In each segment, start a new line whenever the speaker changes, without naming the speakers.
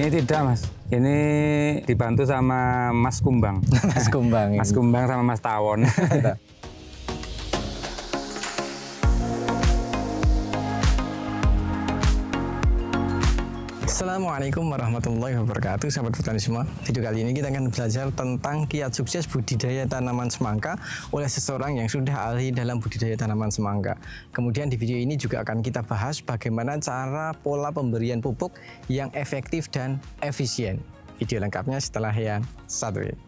Ini tidak, Mas. Ini dibantu sama Mas Kumbang.
Mas Kumbang.
Mas Kumbang sama Mas Tawon.
Assalamualaikum warahmatullahi wabarakatuh, sahabat petani semua. Video kali ini kita akan belajar tentang kiat sukses budidaya tanaman semangka oleh seseorang yang sudah ahli dalam budidaya tanaman semangka. Kemudian di video ini juga akan kita bahas bagaimana cara pola pemberian pupuk yang efektif dan efisien. Video lengkapnya setelah yang satu ini.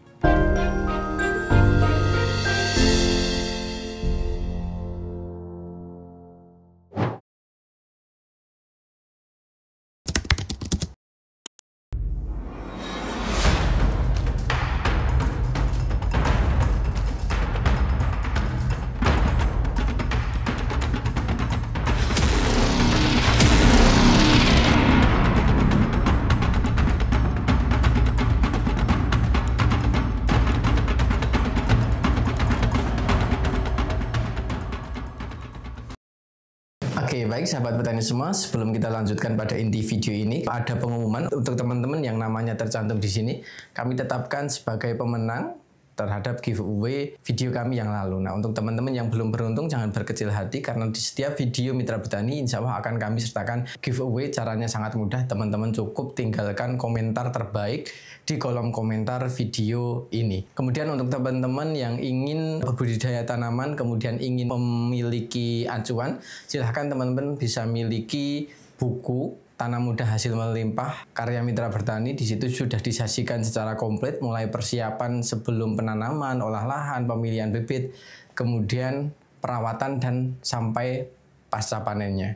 Oke, baik sahabat petani semua, sebelum kita lanjutkan pada inti video ini, ada pengumuman untuk teman-teman yang namanya tercantum di sini. Kami tetapkan sebagai pemenang terhadap giveaway video kami yang lalu. Nah, untuk teman-teman yang belum beruntung, jangan berkecil hati karena di setiap video Mitra Petani insya Allah akan kami sertakan giveaway. Caranya sangat mudah, teman-teman cukup tinggalkan komentar terbaik di kolom komentar video ini. Kemudian untuk teman-teman yang ingin berbudidaya tanaman, kemudian ingin memiliki acuan, silahkan teman-teman bisa miliki buku Tanam Mudah Hasil Melimpah karya Mitra Bertani. Di situ sudah disajikan secara komplit mulai persiapan sebelum penanaman, olah lahan, pemilihan bibit, kemudian perawatan dan sampai pasca panennya.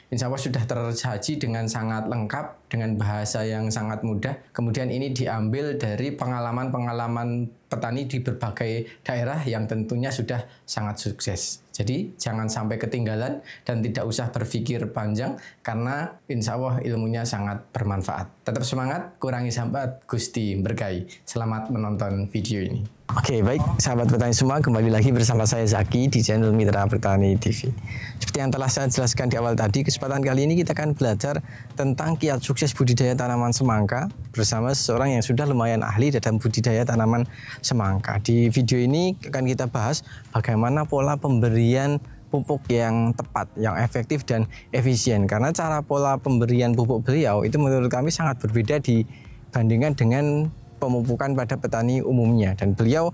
Insya Allah sudah tersaji dengan sangat lengkap, dengan bahasa yang sangat mudah. Kemudian ini diambil dari pengalaman-pengalaman petani di berbagai daerah yang tentunya sudah sangat sukses. Jadi jangan sampai ketinggalan dan tidak usah berpikir panjang karena insya Allah ilmunya sangat bermanfaat. Tetap semangat, kurangi sambat, Gusti berkahi. Selamat menonton video ini. Oke, baik sahabat petani semua, kembali lagi bersama saya Zaki di channel Mitra Bertani TV. Seperti yang telah saya jelaskan di awal tadi, kesempatan kali ini kita akan belajar tentang kiat sukses budidaya tanaman semangka bersama seseorang yang sudah lumayan ahli dalam budidaya tanaman semangka. Di video ini akan kita bahas bagaimana pola pemberian pupuk yang tepat, yang efektif dan efisien. Karena cara pola pemberian pupuk beliau itu menurut kami sangat berbeda dibandingkan dengan pemupukan pada petani umumnya, dan beliau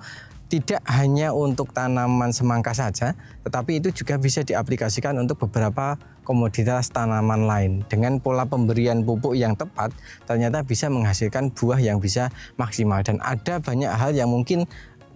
tidak hanya untuk tanaman semangka saja, tetapi itu juga bisa diaplikasikan untuk beberapa komoditas tanaman lain. Dengan pola pemberian pupuk yang tepat, ternyata bisa menghasilkan buah yang bisa maksimal. Dan ada banyak hal yang mungkin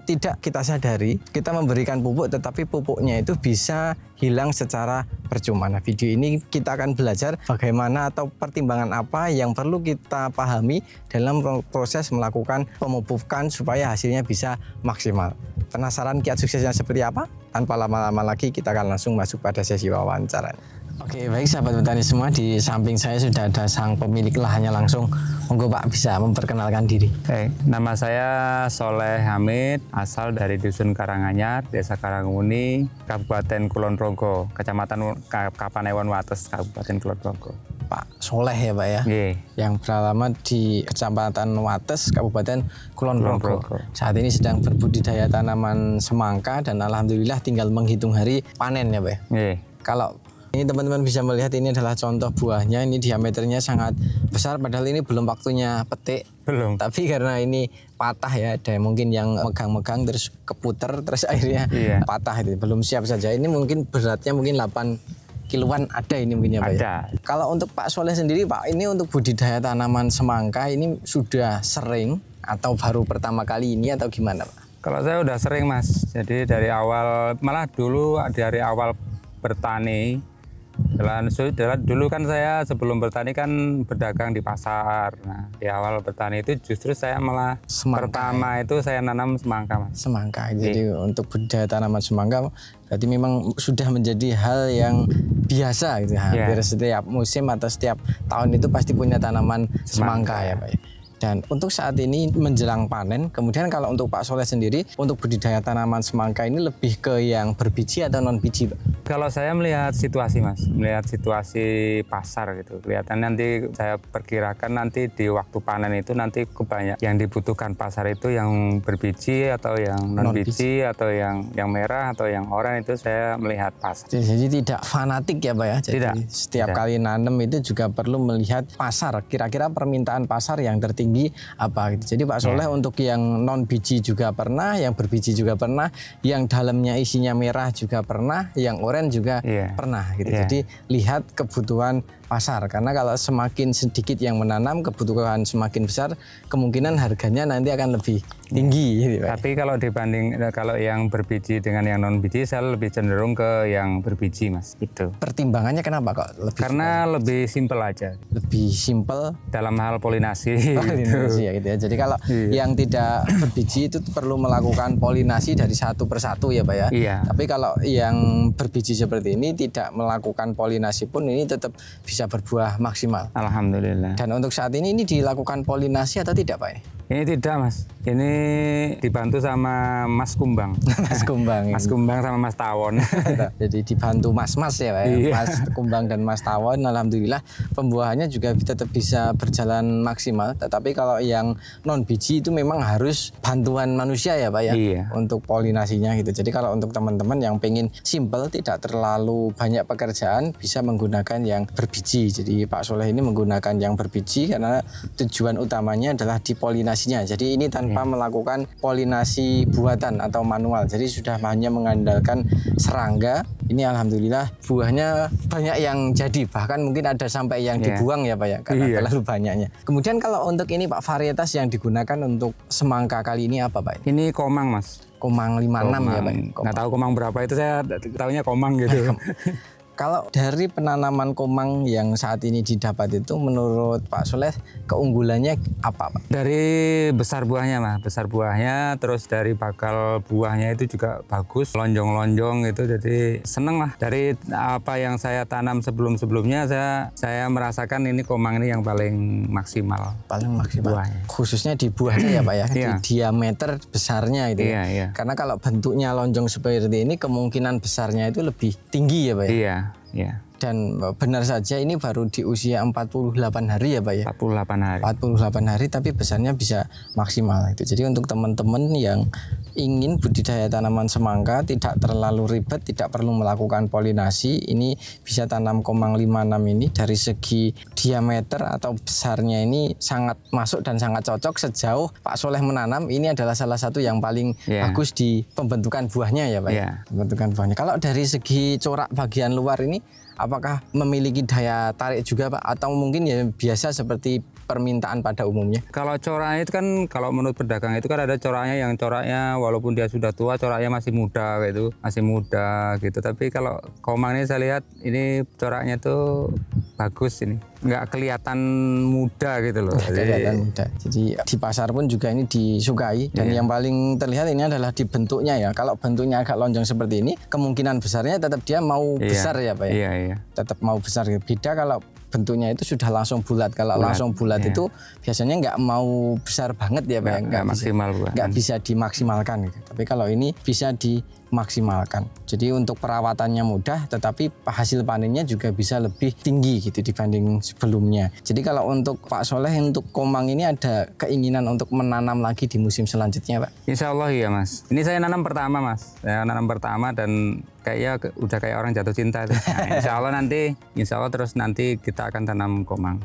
tidak kita sadari, kita memberikan pupuk tetapi pupuknya itu bisa hilang secara percuma. Nah, video ini kita akan belajar bagaimana atau pertimbangan apa yang perlu kita pahami dalam proses melakukan pemupukan supaya hasilnya bisa maksimal. Penasaran kiat suksesnya seperti apa? Tanpa lama-lama lagi kita akan langsung masuk pada sesi wawancara. Oke, baik sahabat petani semua, di samping saya sudah ada sang pemilik lahannya langsung. Monggo Pak, bisa memperkenalkan diri.
Oke, nama saya Soleh Hamid, asal dari Dusun Karanganyar, Desa Karangmuni, Kabupaten Kulon Progo, Kecamatan Kapanewon Wates, Kabupaten Kulon Progo.
Pak Soleh ya Pak ya?
Iya.
Yang beralamat di Kecamatan Wates, Kabupaten Kulon Progo. Saat ini sedang berbudidaya tanaman semangka dan alhamdulillah tinggal menghitung hari panen ya Pak ya?
Iya.
Kalau ini teman-teman bisa melihat, ini adalah contoh buahnya, ini diameternya sangat besar, padahal ini belum waktunya petik.
Belum.
Tapi karena ini patah ya, ada mungkin yang megang-megang terus keputer, terus akhirnya patah itu, belum siap saja. Ini mungkin beratnya mungkin 8 kiloan ada ini mungkin ya Pak ya? Kalau untuk Pak Soleh sendiri Pak, ini untuk budidaya tanaman semangka ini sudah sering atau baru pertama kali ini atau gimana Pak?
Kalau saya udah sering Mas, jadi dari awal, malah dulu dari awal bertani, dulu kan saya sebelum bertani kan berdagang di pasar. Nah, di awal bertani itu justru saya malah pertama itu saya nanam semangka Mas. Semangka,
jadi untuk budidaya tanaman semangka berarti memang sudah menjadi hal yang biasa gitu, hampir setiap musim atau setiap tahun itu pasti punya tanaman semangka ya Pak. Dan untuk saat ini menjelang panen, kemudian kalau untuk Pak Soleh sendiri, untuk budidaya tanaman semangka ini lebih ke yang berbiji atau non biji Pak?
Kalau saya melihat situasi Mas, melihat situasi pasar gitu, kelihatan nanti saya perkirakan nanti di waktu panen itu nanti kebanyak yang dibutuhkan pasar itu yang berbiji atau yang non biji atau yang merah atau yang oranye, itu saya melihat pasar.
Jadi tidak fanatik ya Pak ya. Jadi
tidak.
Setiap kali nanam itu juga perlu melihat pasar. Kira-kira permintaan pasar yang tertinggi apa gitu. Jadi Pak Soleh untuk yang non biji juga pernah, yang berbiji juga pernah, yang dalamnya isinya merah juga pernah, yang oranye juga pernah gitu. Jadi lihat kebutuhan pasar, karena kalau semakin sedikit yang menanam, kebutuhan semakin besar, kemungkinan harganya nanti akan lebih tinggi. Gitu, Pak.
Tapi kalau yang berbiji dengan yang non biji, saya lebih cenderung ke yang berbiji Mas. Itu.
Pertimbangannya kenapa kok?
Karena lebih simpel aja.
Lebih simpel
dalam hal polinasi.
Polinasi ya gitu ya. Jadi kalau yang tidak berbiji itu perlu melakukan polinasi dari satu persatu ya Pak ya.
Iya.
Tapi kalau yang berbiji seperti ini tidak melakukan polinasi pun ini tetap bisa berbuah maksimal.
Alhamdulillah.
Dan untuk saat ini dilakukan polinasi atau tidak Pak?
Ini tidak Mas, ini dibantu sama Mas Kumbang.
Mas Kumbang.
Mas Kumbang sama Mas Tawon.
Jadi dibantu Mas-mas ya Pak ya. Mas Kumbang dan Mas Tawon, alhamdulillah pembuahannya juga tetap bisa berjalan maksimal. Tetapi kalau yang non biji itu memang harus bantuan manusia ya Pak ya. Untuk polinasinya gitu. Jadi kalau untuk teman-teman yang pengen simple, tidak terlalu banyak pekerjaan, bisa menggunakan yang berbiji. Jadi Pak Soleh ini menggunakan yang berbiji karena tujuan utamanya adalah dipolinasi. Jadi ini tanpa melakukan polinasi buatan atau manual. Jadi sudah hanya mengandalkan serangga. Ini alhamdulillah buahnya banyak yang jadi. Bahkan mungkin ada sampai yang dibuang ya Pak ya. Karena terlalu banyaknya. Kemudian kalau untuk ini Pak, varietas yang digunakan untuk semangka kali ini apa Pak?
Ini komang Mas.
Komang 56 ya Pak?
Nggak tahu komang berapa itu, saya tahunya komang gitu.
Kalau dari penanaman komang yang saat ini didapat itu menurut Pak Soleh keunggulannya apa Pak?
Dari besar buahnya Mas, besar buahnya, terus dari bakal buahnya itu juga bagus, lonjong-lonjong gitu, jadi seneng lah. Dari apa yang saya tanam sebelum-sebelumnya, saya merasakan ini komang ini yang paling maksimal.
Paling maksimal.
Buahnya.
Khususnya di buahnya ya Pak ya, di diameter besarnya itu ya. Karena kalau bentuknya lonjong seperti ini, kemungkinan besarnya itu lebih tinggi ya Pak ya.
Iya.
Dan benar saja ini baru di usia 48 hari ya Pak ya.
48 hari.
48 hari tapi besarnya bisa maksimal itu. Jadi untuk teman-teman yang ingin budidaya tanaman semangka tidak terlalu ribet, tidak perlu melakukan polinasi, ini bisa tanam komang 56 ini. Dari segi diameter atau besarnya ini sangat masuk dan sangat cocok. Sejauh Pak Soleh menanam, ini adalah salah satu yang paling bagus di pembentukan buahnya ya Pak. Pembentukan buahnya. Kalau dari segi corak bagian luar ini, apakah memiliki daya tarik juga Pak? Atau mungkin ya biasa seperti permintaan pada umumnya?
Kalau coraknya itu kan, kalau menurut pedagang itu kan ada coraknya yang coraknya walaupun dia sudah tua, coraknya masih muda gitu, masih muda gitu. Tapi kalau komang ini saya lihat ini coraknya tuh bagus, ini nggak kelihatan muda gitu loh.
Kelihatan muda. Jadi di pasar pun juga ini disukai, dan yang paling terlihat ini adalah di bentuknya ya. Kalau bentuknya agak lonjong seperti ini, kemungkinan besarnya tetap dia mau besar ya Pak ya. Tetap mau besar. Beda kalau bentuknya itu sudah langsung bulat. Kalau langsung bulat itu biasanya nggak mau besar banget ya Pak. Nggak
maksimal,
nggak bisa dimaksimalkan gitu. Tapi kalau ini bisa dimaksimalkan. Jadi untuk perawatannya mudah, tetapi hasil panennya juga bisa lebih tinggi gitu dibanding sebelumnya. Jadi kalau untuk Pak Soleh, untuk komang ini ada keinginan untuk menanam lagi di musim selanjutnya Pak?
Insya Allah iya Mas. Ini saya nanam pertama Mas. Saya nanam pertama dan kayaknya udah kayak orang jatuh cinta. Nah, insya Allah terus nanti kita akan tanam komang.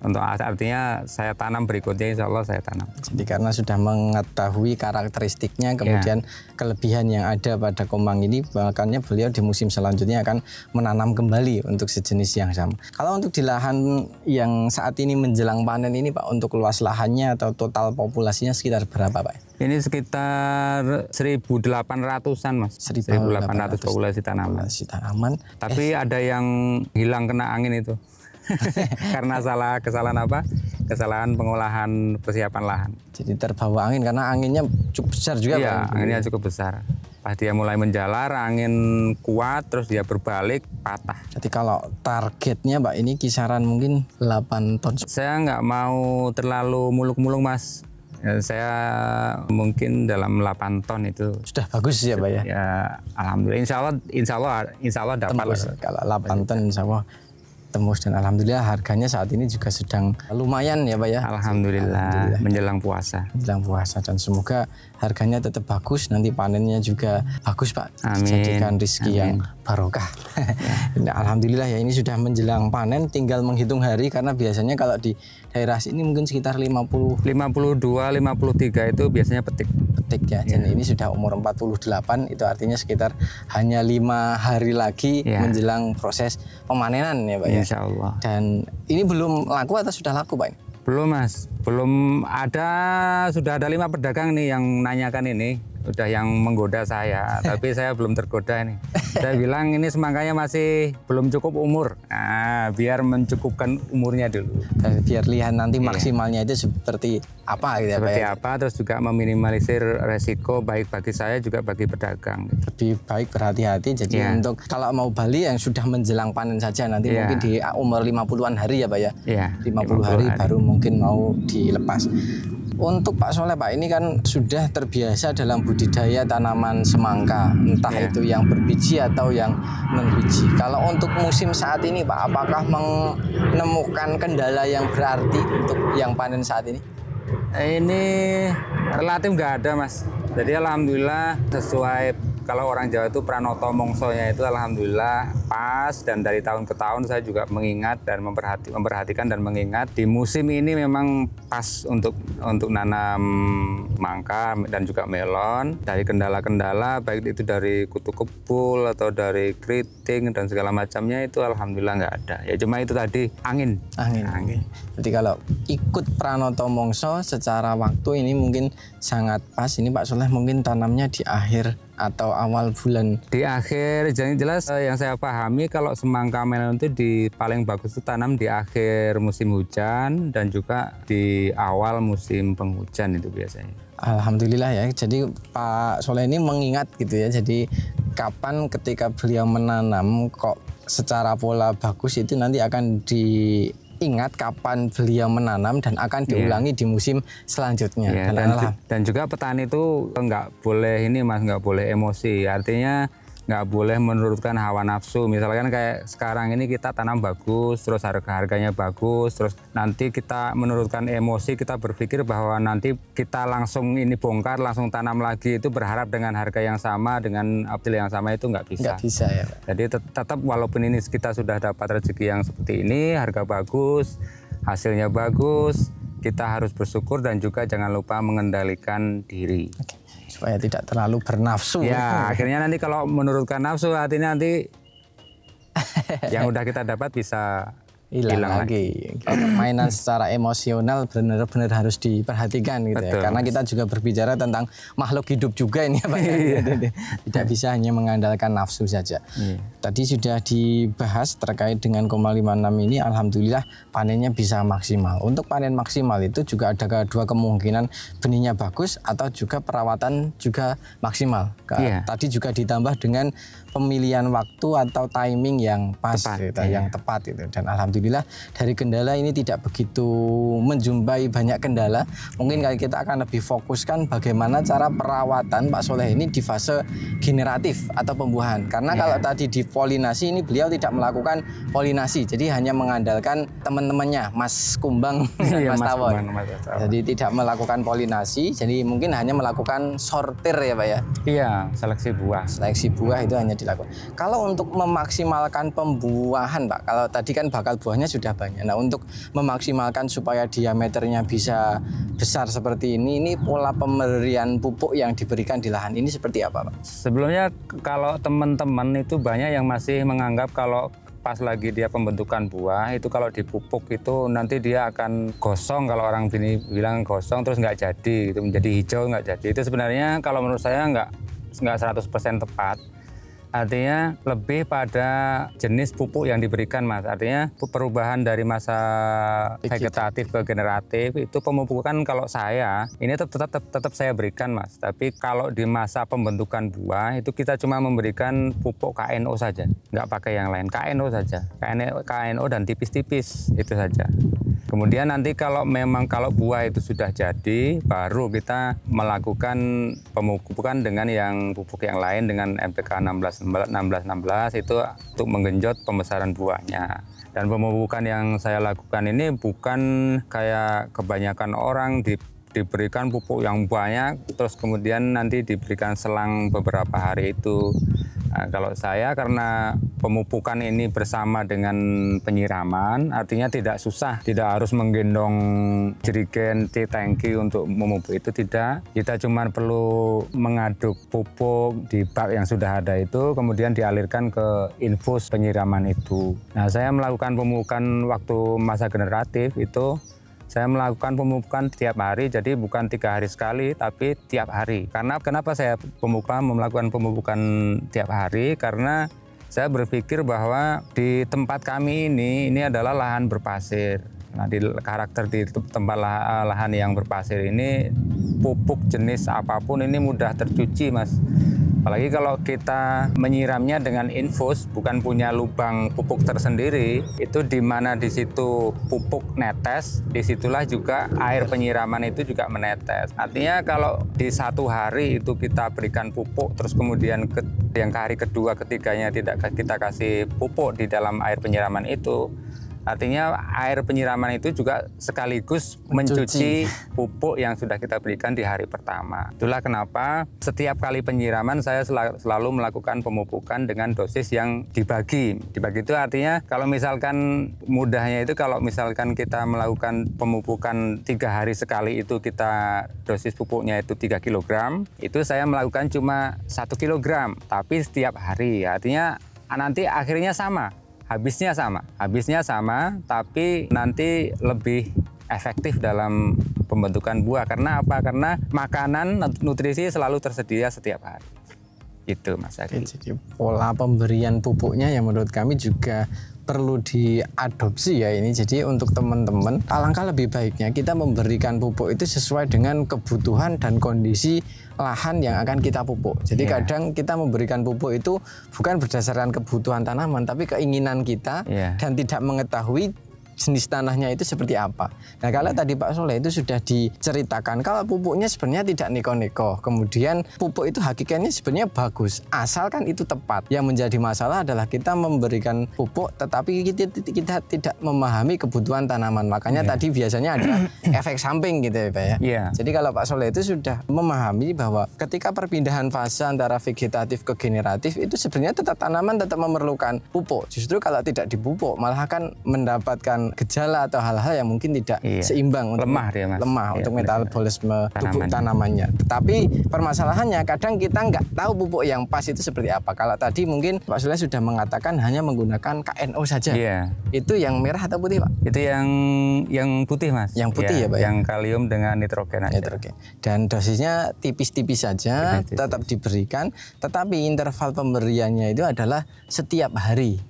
Untuk artinya saya tanam berikutnya, insya Allah saya tanam.
Jadi karena sudah mengetahui karakteristiknya, kemudian kelebihan yang ada pada komang ini, makanya beliau di musim selanjutnya akan menanam kembali untuk sejenis yang sama. Kalau untuk di lahan yang saat ini menjelang panen ini Pak, untuk luas lahannya atau total populasinya sekitar berapa Pak?
Ini sekitar 1.800-an Mas. 1.800 populasi tanaman. Tapi ada yang hilang kena angin itu. Karena kesalahan pengolahan persiapan lahan.
Jadi terbawa angin karena anginnya cukup besar juga Pak?
Anginnya cukup besar. Pas dia mulai menjalar, angin kuat, terus dia berbalik, patah.
Jadi kalau targetnya Pak ini kisaran mungkin 8 ton.
Saya nggak mau terlalu muluk-muluk Mas. Ya, saya mungkin dalam 8 ton itu.
Sudah bagus ya Pak ya?
Ya, alhamdulillah. Insya Allah dapat.
Kalau 8 ton insya Allah tembus, dan alhamdulillah harganya saat ini juga sedang lumayan ya Pak ya.
Alhamdulillah. Menjelang puasa.
Menjelang puasa, dan semoga harganya tetap bagus, nanti panennya juga bagus Pak.
Amin.
Dijadikan rezeki yang barokah. Nah, alhamdulillah ya, ini sudah menjelang panen, tinggal menghitung hari, karena biasanya kalau di daerah sini mungkin sekitar 52,
53 itu biasanya petik
ya. Dan ini sudah umur 48, itu artinya sekitar hanya 5 hari lagi menjelang proses pemanenan ya Pak ya.
Insya Allah.
Dan ini belum laku atau sudah laku Pak?
Belum Mas, belum ada. Sudah ada 5 pedagang nih yang nanyakan ini, udah yang menggoda saya, tapi saya belum tergoda ini. Saya bilang ini semangkanya masih belum cukup umur, nah, biar mencukupkan umurnya dulu.
Dan biar lihat nanti maksimalnya itu seperti apa gitu ya Pak.
Seperti apa, terus juga meminimalisir resiko baik bagi saya juga bagi pedagang.
Lebih baik berhati-hati, jadi untuk kalau mau balik yang sudah menjelang panen saja, nanti mungkin di umur 50-an hari ya Pak ya. 50 hari baru mungkin mau dilepas. Untuk Pak Soleh Pak, ini kan sudah terbiasa dalam budidaya tanaman semangka, entah itu yang berbiji atau yang non-biji. Kalau untuk musim saat ini Pak, apakah menemukan kendala yang berarti untuk yang panen saat ini?
Ini relatif nggak ada Mas. Jadi alhamdulillah sesuai, kalau orang Jawa itu pranoto mongsonya itu alhamdulillah pas, dan dari tahun ke tahun saya juga mengingat dan memperhatikan dan mengingat di musim ini memang pas untuk nanam mangka dan juga melon. Dari kendala-kendala baik itu dari kutu kebul atau dari keriting dan segala macamnya itu alhamdulillah nggak ada. Ya cuma itu tadi angin. Jadi kalau
ikut pranoto mongso secara waktu ini mungkin sangat pas. Ini Pak Soleh mungkin tanamnya di akhir atau awal bulan?
Di akhir, jadi jelas yang saya pahami kalau semangka melon itu paling bagus itu tanam di akhir musim hujan dan juga di awal musim penghujan itu biasanya.
Alhamdulillah ya, jadi Pak Soleh ini mengingat gitu ya, jadi kapan ketika beliau menanam kok secara pola bagus itu nanti akan diingat kapan beliau menanam dan akan diulangi di musim selanjutnya.
Dan juga petani itu nggak boleh ini Mas, nggak boleh emosi, artinya nggak boleh menurutkan hawa nafsu. Misalkan kayak sekarang ini kita tanam bagus, terus harganya bagus, terus nanti kita menurutkan emosi, kita berpikir bahwa nanti kita langsung ini bongkar, langsung tanam lagi, itu berharap dengan harga yang sama, dengan hasil yang sama, itu nggak bisa.
Nggak bisa ya Pak.
Jadi tetap walaupun ini kita sudah dapat rezeki yang seperti ini, harga bagus, hasilnya bagus, kita harus bersyukur dan juga jangan lupa mengendalikan diri.
Supaya tidak terlalu bernafsu.
Ya, akhirnya nanti kalau menurutkan nafsu, artinya nanti yang udah kita dapat bisa hilang lagi.
Permainan secara emosional benar-benar harus diperhatikan gitu. Betul, ya. Karena kita juga berbicara tentang makhluk hidup juga ini ya Pak. Tidak bisa hanya mengandalkan nafsu saja. Tadi sudah dibahas terkait dengan 0,56 ini, alhamdulillah panennya bisa maksimal. Untuk panen maksimal itu juga ada dua kemungkinan, benihnya bagus atau juga perawatan juga maksimal. Tadi juga ditambah dengan pemilihan waktu atau timing yang pas, yang tepat itu. Dan alhamdulillah dari kendala ini tidak begitu menjumpai banyak kendala. Mungkin kita akan lebih fokuskan bagaimana cara perawatan Pak Soleh ini di fase generatif atau pembuahan. Karena kalau tadi di polinasi ini beliau tidak melakukan polinasi, jadi hanya mengandalkan teman-temannya Mas Kumbang, Mas Tawon. Jadi tidak melakukan polinasi, jadi mungkin hanya melakukan sortir ya Pak ya.
Iya, seleksi buah.
Seleksi buah itu hanya dilakukan. Kalau untuk memaksimalkan pembuahan Pak, kalau tadi kan bakal buahnya sudah banyak. Nah, untuk memaksimalkan supaya diameternya bisa besar seperti ini pola pemberian pupuk yang diberikan di lahan ini seperti apa Pak?
Sebelumnya kalau teman-teman itu banyak yang masih menganggap kalau pas lagi dia pembentukan buah itu kalau dipupuk itu nanti dia akan gosong, kalau orang bilang gosong terus nggak jadi, itu menjadi hijau nggak jadi. Itu sebenarnya kalau menurut saya nggak 100% tepat. Artinya lebih pada jenis pupuk yang diberikan Mas. Artinya perubahan dari masa vegetatif ke generatif itu pemupukan kalau saya ini tetap saya berikan Mas. Tapi kalau di masa pembentukan buah itu kita cuma memberikan pupuk KNO saja, nggak pakai yang lain, KNO saja, KNO dan tipis-tipis itu saja. Kemudian nanti kalau buah itu sudah jadi, baru kita melakukan pemupukan dengan yang pupuk yang lain dengan NPK 1616 itu untuk menggenjot pembesaran buahnya. Dan pemupukan yang saya lakukan ini bukan kayak kebanyakan orang diberikan pupuk yang banyak, terus kemudian nanti diberikan selang beberapa hari itu. Nah, kalau saya karena pemupukan ini bersama dengan penyiraman, artinya tidak susah, tidak harus menggendong jerigen tangki untuk memupuk itu, tidak. Kita cuma perlu mengaduk pupuk di bak yang sudah ada itu, kemudian dialirkan ke infus penyiraman itu. Nah, saya melakukan pemupukan waktu masa generatif itu, saya melakukan pemupukan tiap hari, jadi bukan 3 hari sekali, tapi tiap hari. Karena kenapa saya melakukan pemupukan tiap hari? Karena saya berpikir bahwa di tempat kami ini adalah lahan berpasir. Nah, di tempat lahan yang berpasir ini, pupuk jenis apapun ini mudah tercuci, Mas. Apalagi kalau kita menyiramnya dengan infus, bukan punya lubang pupuk tersendiri, itu di mana di situ pupuk netes, disitulah juga air penyiraman itu juga menetes. Artinya kalau di 1 hari itu kita berikan pupuk, terus kemudian yang ke hari kedua, ketiganya tidak kita kasih pupuk di dalam air penyiraman itu, artinya air penyiraman itu juga sekaligus mencuci pupuk yang sudah kita berikan di hari pertama. Itulah kenapa setiap kali penyiraman saya selalu melakukan pemupukan dengan dosis yang dibagi. Dibagi itu artinya kalau misalkan mudahnya itu kalau misalkan kita melakukan pemupukan 3 hari sekali itu kita dosis pupuknya itu 3 kg, itu saya melakukan cuma 1 kg, tapi setiap hari. Artinya nanti akhirnya sama. Habisnya sama, tapi nanti lebih efektif dalam pembentukan buah. Karena apa? Karena makanan, nutrisi selalu tersedia setiap hari. Itu, Mas Agi.
Jadi pola pemberian pupuknya yang menurut kami juga perlu diadopsi ya ini. Jadi untuk teman-teman, alangkah lebih baiknya kita memberikan pupuk itu sesuai dengan kebutuhan dan kondisi lahan yang akan kita pupuk. Jadi kadang kita memberikan pupuk itu bukan berdasarkan kebutuhan tanaman, tapi keinginan kita dan tidak mengetahui jenis tanahnya itu seperti apa. Nah, kalau tadi Pak Soleh itu sudah diceritakan kalau pupuknya sebenarnya tidak neko-neko. Kemudian pupuk itu hakikatnya sebenarnya bagus, asalkan itu tepat. Yang menjadi masalah adalah kita memberikan pupuk tetapi kita tidak memahami kebutuhan tanaman. Makanya tadi biasanya ada efek samping gitu ya Pak ya. Jadi kalau Pak Soleh itu sudah memahami bahwa ketika perpindahan fase antara vegetatif ke generatif itu sebenarnya tanaman tetap memerlukan pupuk. Justru kalau tidak dipupuk malah akan mendapatkan gejala atau hal-hal yang mungkin tidak seimbang, lemah untuk metabolisme tubuh tanamannya. Tetapi permasalahannya kadang kita nggak tahu pupuk yang pas itu seperti apa. Kalau tadi mungkin Pak Soleh sudah mengatakan hanya menggunakan KNO saja. Itu yang merah atau putih Pak?
Itu yang putih Mas.
Yang putih ya Pak?
Yang kalium dengan nitrogen aja.
Dan dosisnya tipis-tipis saja, tetap diberikan. Tetapi interval pemberiannya itu adalah setiap hari.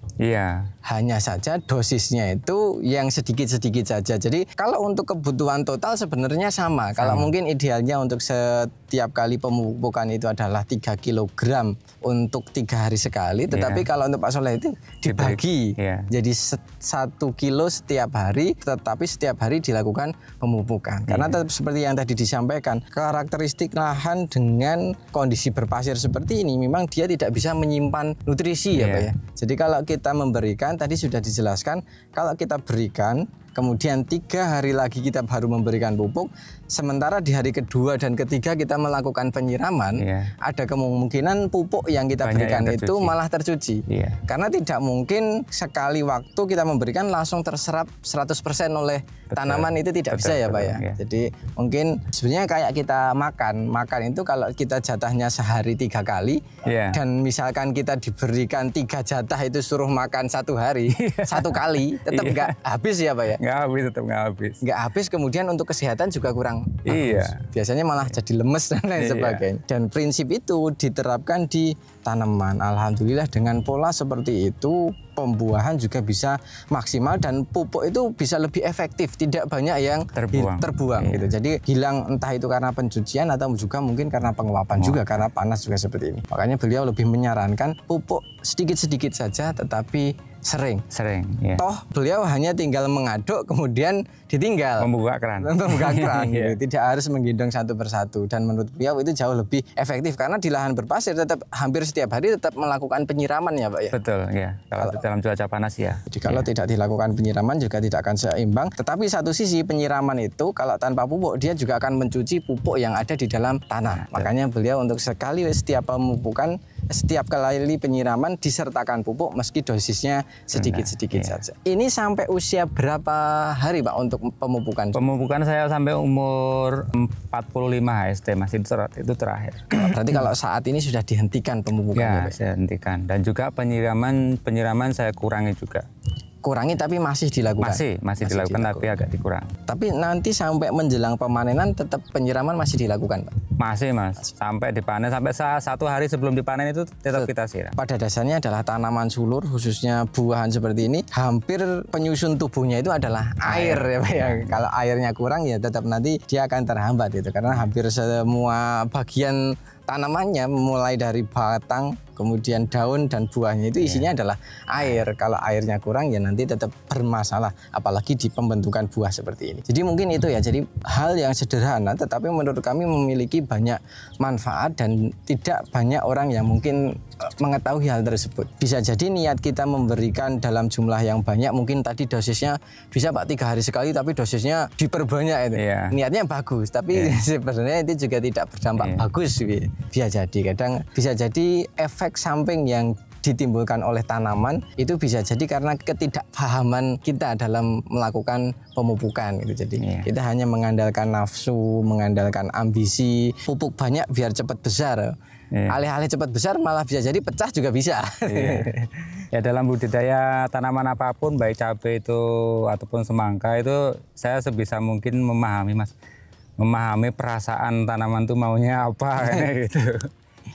Hanya saja dosisnya itu yang sedikit-sedikit saja. Jadi kalau untuk kebutuhan total sebenarnya sama. Kalau mungkin idealnya untuk setiap kali pemupukan itu adalah 3 kg untuk 3 hari sekali. Tetapi kalau untuk Pak Soleh itu dibagi. Jadi 1 kilo setiap hari, tetapi setiap hari dilakukan pemupukan. Karena tetap seperti yang tadi disampaikan, karakteristik lahan dengan kondisi berpasir seperti ini memang dia tidak bisa menyimpan nutrisi ya Pak ya. Jadi kalau kita memberikan, tadi sudah dijelaskan, kalau kita berikan kemudian 3 hari lagi kita baru memberikan pupuk, sementara di hari kedua dan ketiga kita melakukan penyiraman, ada kemungkinan pupuk yang kita berikan itu malah tercuci. Karena tidak mungkin sekali waktu kita memberikan langsung terserap 100% oleh tanaman, itu tidak bisa ya Pak ya. Jadi mungkin sebenarnya kayak kita makan itu kalau kita jatahnya sehari 3 kali dan misalkan kita diberikan 3 jatah itu suruh makan 1 hari 1 kali, tetap nggak habis ya Pak ya.
Tetap nggak habis.
Nggak habis, kemudian untuk kesehatan juga kurang bagus. Biasanya malah jadi lemes dan lain sebagainya. Dan prinsip itu diterapkan di tanaman. Alhamdulillah dengan pola seperti itu pembuahan juga bisa maksimal dan pupuk itu bisa lebih efektif, tidak banyak yang terbuang gitu. Jadi hilang entah itu karena pencucian atau juga mungkin karena penguapan juga karena panas juga seperti ini. Makanya beliau lebih menyarankan pupuk sedikit-sedikit saja tetapi Sering.
Ya.
Toh beliau hanya tinggal mengaduk kemudian ditinggal.
Membuka keran.
Membuka keran gitu. Tidak harus menggendong satu persatu. Dan menurut beliau itu jauh lebih efektif karena di lahan berpasir tetap hampir setiap hari tetap melakukan penyiraman ya Pak ya.
Betul ya. Kalau dalam cuaca panas ya.
Jadi kalau tidak dilakukan penyiraman juga tidak akan seimbang. Tetapi satu sisi penyiraman itu kalau tanpa pupuk dia juga akan mencuci pupuk yang ada di dalam tanah. Makanya beliau untuk sekali setiap pemupukan, setiap kali penyiraman disertakan pupuk meski dosisnya sedikit-sedikit saja. Ini sampai usia berapa hari Pak untuk pemupukan?
Pemupukan saya sampai umur 45 HST masih itu terakhir.
Berarti kalau saat ini sudah dihentikan pemupukan?
Ya, saya hentikan. Dan juga penyiraman saya kurangi juga.
Kurangi tapi masih dilakukan?
Masih dilakukan tapi agak dikurangi.
Tapi nanti sampai menjelang pemanenan tetap penyiraman masih dilakukan Pak?
Masih Mas, sampai dipanen, sampai 1 hari sebelum dipanen itu tetap kita siram.
Pada dasarnya adalah tanaman sulur khususnya buahan seperti ini, hampir penyusun tubuhnya itu adalah air ya Pak ya. Kalau airnya kurang ya tetap nanti dia akan terhambat itu karena hampir semua bagian tanamannya mulai dari batang, kemudian daun dan buahnya itu isinya adalah air. Kalau airnya kurang ya nanti tetap bermasalah, apalagi di pembentukan buah seperti ini. Jadi mungkin itu ya, jadi hal yang sederhana tetapi menurut kami memiliki banyak manfaat dan tidak banyak orang yang mungkin mengetahui hal tersebut. Bisa jadi niat kita memberikan dalam jumlah yang banyak, mungkin tadi dosisnya bisa Pak 3 hari sekali tapi dosisnya diperbanyak itu. Niatnya bagus tapi sebenarnya itu juga tidak berdampak bagus. Bisa jadi kadang bisa jadi efek samping yang ditimbulkan oleh tanaman itu bisa jadi karena ketidakpahaman kita dalam melakukan pemupukan gitu. Jadi kita hanya mengandalkan nafsu, mengandalkan ambisi, pupuk banyak biar cepat besar. Alih-alih cepat besar malah bisa jadi pecah juga bisa.
Ya dalam budidaya tanaman apapun baik cabai itu ataupun semangka itu saya sebisa mungkin memahami Mas. Memahami perasaan tanaman tuh maunya apa kayak gitu.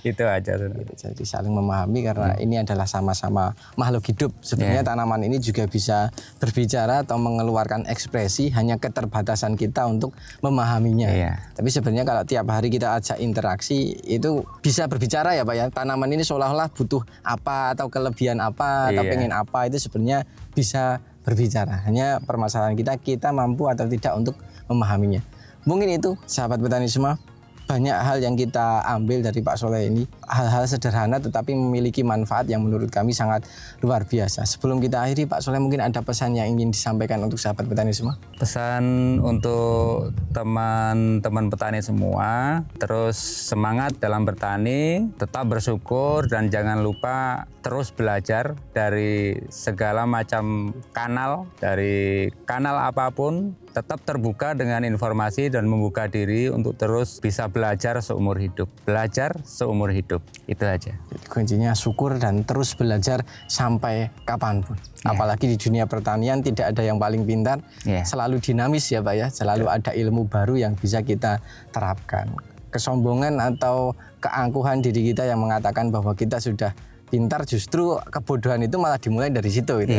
Itu aja.
Jadi saling memahami karena ini adalah sama-sama makhluk hidup. Sebenarnya tanaman ini juga bisa berbicara atau mengeluarkan ekspresi, hanya keterbatasan kita untuk memahaminya. Tapi sebenarnya kalau tiap hari kita ajak interaksi itu bisa berbicara ya Pak ya. Tanaman ini seolah-olah butuh apa atau kelebihan apa atau pengen apa itu sebenarnya bisa berbicara. Hanya permasalahan kita mampu atau tidak untuk memahaminya. Mungkin itu sahabat petani semua, banyak hal yang kita ambil dari Pak Soleh ini, hal-hal sederhana tetapi memiliki manfaat yang menurut kami sangat luar biasa. Sebelum kita akhiri Pak Soleh, mungkin ada pesan yang ingin disampaikan untuk sahabat petani semua?
Pesan untuk teman-teman petani semua, terus semangat dalam bertani, tetap bersyukur dan jangan lupa terus belajar dari segala macam kanal, dari kanal apapun, tetap terbuka dengan informasi dan membuka diri untuk terus bisa belajar seumur hidup. Belajar seumur hidup, itu aja.
Kuncinya syukur dan terus belajar sampai kapanpun. Apalagi di dunia pertanian tidak ada yang paling pintar, selalu dinamis ya Pak ya, selalu ada ilmu baru yang bisa kita terapkan. Kesombongan atau keangkuhan diri kita yang mengatakan bahwa kita sudah pintar, justru kebodohan itu malah dimulai dari situ gitu.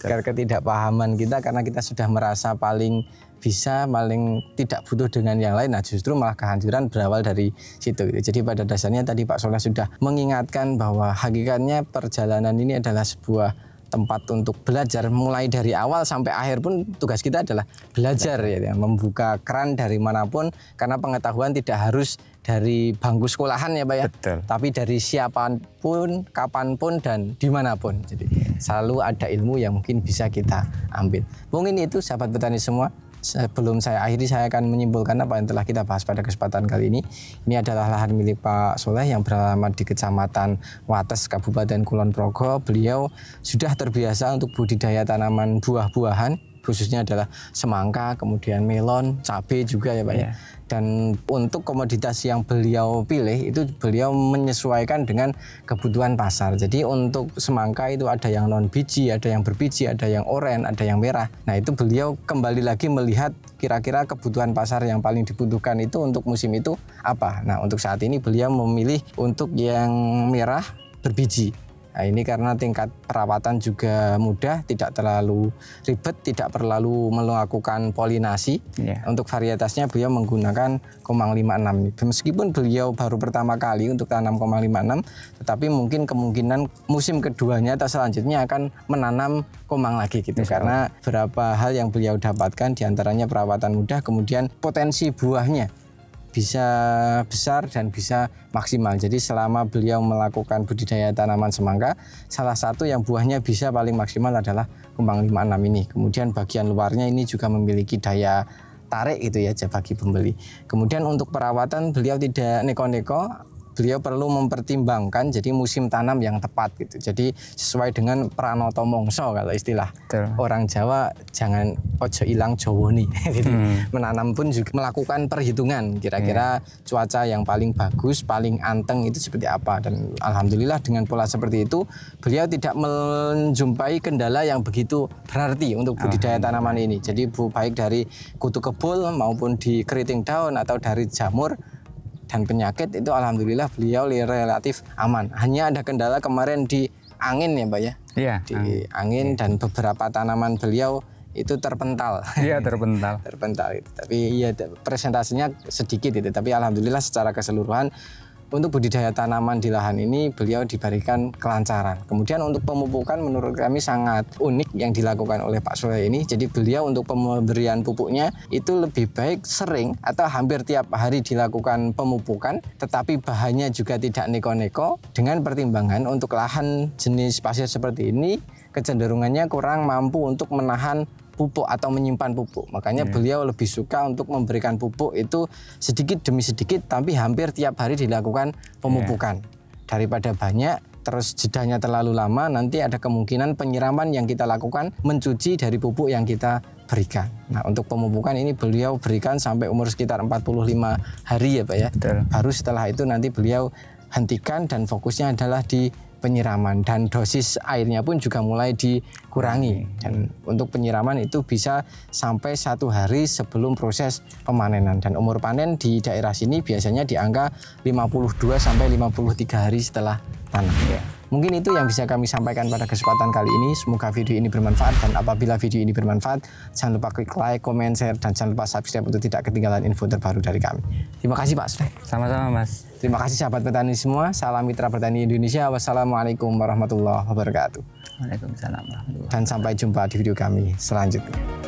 Karena ketidakpahaman kita karena kita sudah merasa paling bisa, paling tidak butuh dengan yang lain. Nah justru malah kehancuran berawal dari situ gitu. Jadi pada dasarnya tadi Pak Soleh sudah mengingatkan bahwa hakikatnya perjalanan ini adalah sebuah tempat untuk belajar, mulai dari awal sampai akhir pun tugas kita adalah belajar ya, membuka keran dari manapun, karena pengetahuan tidak harus dari bangku sekolahan ya Pak ya.
Betul.
Tapi dari siapapun, kapanpun dan dimanapun. Jadi selalu ada ilmu yang mungkin bisa kita ambil. Mungkin itu sahabat petani semua. Sebelum saya akhiri, saya akan menyimpulkan apa yang telah kita bahas pada kesempatan kali ini. Ini adalah lahan milik Pak Soleh yang beralamat di Kecamatan Wates, Kabupaten Kulon Progo. Beliau sudah terbiasa untuk budidaya tanaman buah-buahan, khususnya adalah semangka, kemudian melon, cabai juga ya Pak ya. Dan untuk komoditas yang beliau pilih itu beliau menyesuaikan dengan kebutuhan pasar. Jadi untuk semangka itu ada yang non biji, ada yang berbiji, ada yang oranye, ada yang merah. Nah itu beliau kembali lagi melihat kira-kira kebutuhan pasar yang paling dibutuhkan itu untuk musim itu apa. Nah untuk saat ini beliau memilih untuk yang merah berbiji. Nah, ini karena tingkat perawatan juga mudah, tidak terlalu ribet, tidak perlu melakukan polinasi. Untuk varietasnya beliau menggunakan Komang 56 ini. Meskipun beliau baru pertama kali untuk tanam Komang 56, tetapi mungkin kemungkinan musim keduanya atau selanjutnya akan menanam Komang lagi gitu. Karena beberapa hal yang beliau dapatkan diantaranya perawatan mudah, kemudian potensi buahnya bisa besar dan bisa maksimal. Jadi selama beliau melakukan budidaya tanaman semangka, salah satu yang buahnya bisa paling maksimal adalah Komang 56 ini. Kemudian bagian luarnya ini juga memiliki daya tarik gitu ya bagi pembeli. Kemudian untuk perawatan beliau tidak neko-neko. Beliau perlu mempertimbangkan jadi musim tanam yang tepat gitu. Jadi sesuai dengan pranoto mongso kalau istilah orang Jawa, jangan ojo ilang Jawa nih. Jadi menanam pun juga melakukan perhitungan kira-kira cuaca yang paling bagus, paling anteng itu seperti apa. Dan alhamdulillah dengan pola seperti itu beliau tidak menjumpai kendala yang begitu berarti untuk budidaya tanaman ini. Jadi baik dari kutu kebul maupun di keriting daun atau dari jamur dan penyakit itu alhamdulillah beliau relatif aman. Hanya ada kendala kemarin di angin ya Pak ya?
Iya.
Di angin dan beberapa tanaman beliau itu terpental.
Iya terpental.
Terpental itu. Tapi ya presentasinya sedikit itu. Tapi alhamdulillah secara keseluruhan untuk budidaya tanaman di lahan ini beliau diberikan kelancaran. Kemudian untuk pemupukan menurut kami sangat unik yang dilakukan oleh Pak Soleh ini. Jadi beliau untuk pemberian pupuknya itu lebih baik sering atau hampir tiap hari dilakukan pemupukan, tetapi bahannya juga tidak neko-neko dengan pertimbangan untuk lahan jenis pasir seperti ini kecenderungannya kurang mampu untuk menahan pupuk atau menyimpan pupuk. Makanya beliau lebih suka untuk memberikan pupuk itu sedikit demi sedikit tapi hampir tiap hari dilakukan pemupukan. Daripada banyak terus jedanya terlalu lama, nanti ada kemungkinan penyiraman yang kita lakukan mencuci dari pupuk yang kita berikan. Nah, untuk pemupukan ini beliau berikan sampai umur sekitar 45 hari ya Pak ya. Baru setelah itu nanti beliau hentikan dan fokusnya adalah di penyiraman, dan dosis airnya pun juga mulai dikurangi. Dan untuk penyiraman itu bisa sampai 1 hari sebelum proses pemanenan, dan umur panen di daerah sini biasanya di angka 52 sampai 53 hari setelah tanam. Mungkin itu yang bisa kami sampaikan pada kesempatan kali ini. Semoga video ini bermanfaat, dan apabila video ini bermanfaat jangan lupa klik like, comment, share, dan jangan lupa subscribe untuk tidak ketinggalan info terbaru dari kami. Terima kasih Pak Soleh.
Sama-sama Mas.
Terima kasih sahabat petani semua. Salam mitra petani Indonesia. Wassalamualaikum warahmatullahi wabarakatuh.
Waalaikumsalam warahmatullahi wabarakatuh.
Dan sampai jumpa di video kami selanjutnya.